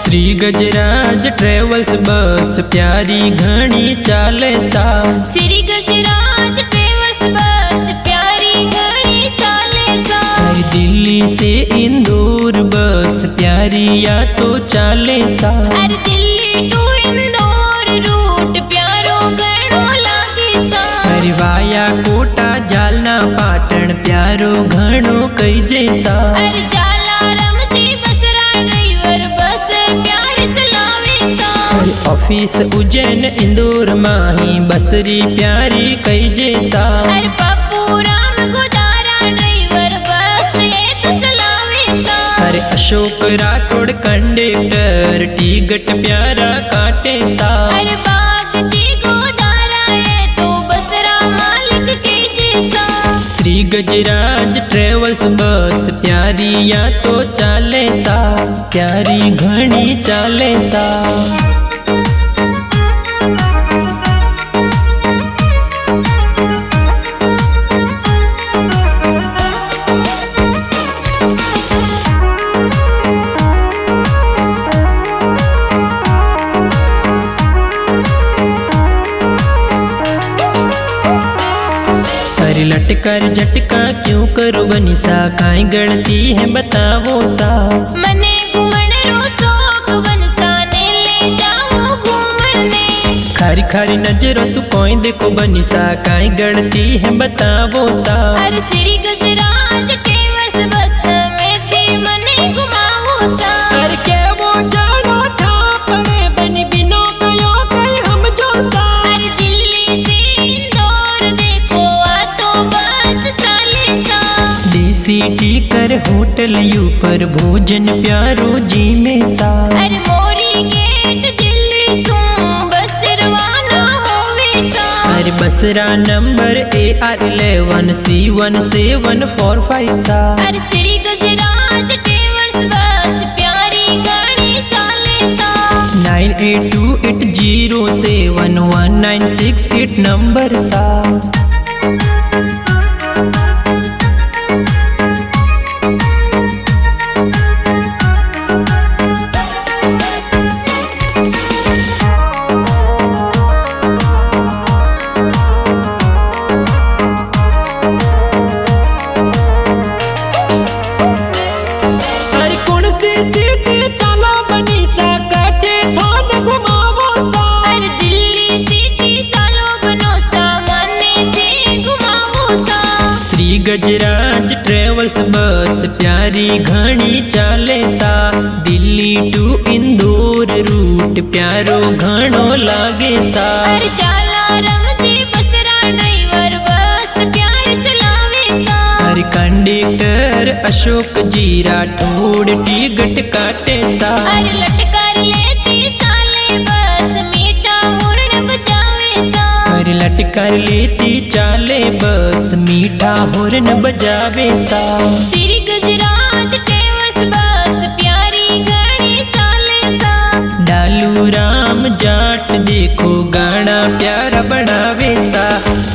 श्री गजराज travels बस प्यारी घनी चाले सा। श्री गजराज ट्रेवल्स बस प्यारी घनी चाले सा। दिल्ली से इंदौर बस प्यारी या तो चाले सा। दिल्ली टू इंदौर रूट प्यारो घणो लागे सा। वाया कोटा जालना पाटण प्यारो घणो कई जैसा। ऑफिस उज्जैन इंदौर माही बसरी प्यारी कई जैसा। अशोक राठौड़ कंडक्टर टिकट प्यारा काटे सा। श्री गजराज ट्रेवल्स बस प्यारी या तो चाले सा। प्यारी घनी चाले सा। लटकर झटका क्यों करो बनिसा काई गलती है बताओ सा। मने घूमन रो शौक बनसा ने ले जाओ घूमने। खारी खारी नजरों से कोई देखो बनिसा काई गलती है बताओ सा। श्री गजराज ट्रेवल्स बस में ते मने घुमाओ सा। के वो जानो था पड़े बनी बिनो कयो कई हम जो सा। दिल्ली से इंदौर देखो आ तो बस चाले सा। सीटी कर होटल ऊपर भोजन प्यारो जी में सा। मोरी गेट दिल्ली सु बस रवाना होवे सा। बसरा नंबर AR11 C1745 सा। श्री गजराज ट्रेवल्स बस प्यारी घनी चाले सा। 9828071968 नंबर सा। गजराज ट्रेवल्स बस प्यारी घनी चाले सा। दिल्ली टू इंदौर रूट प्यारो घणो लागे सा। कंडक्टर अशोक जी राठौड़ टिकट काटे सा। लटकर लेती चाले बस मीठा हुरन बजावे सा। लटकर लेती चाले बस मीठा हुरन बजावे सा। श्री गजराज ट्रेवल्स बस प्यारी घनी चाले सा। डालू राम जाट देखो गाना प्यारा बनावे सा।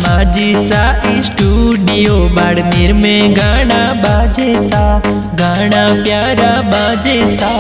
माजी सा स्टूडियो बाड़मेर में गाना बाजे सा। गाना प्यारा बाजे सा।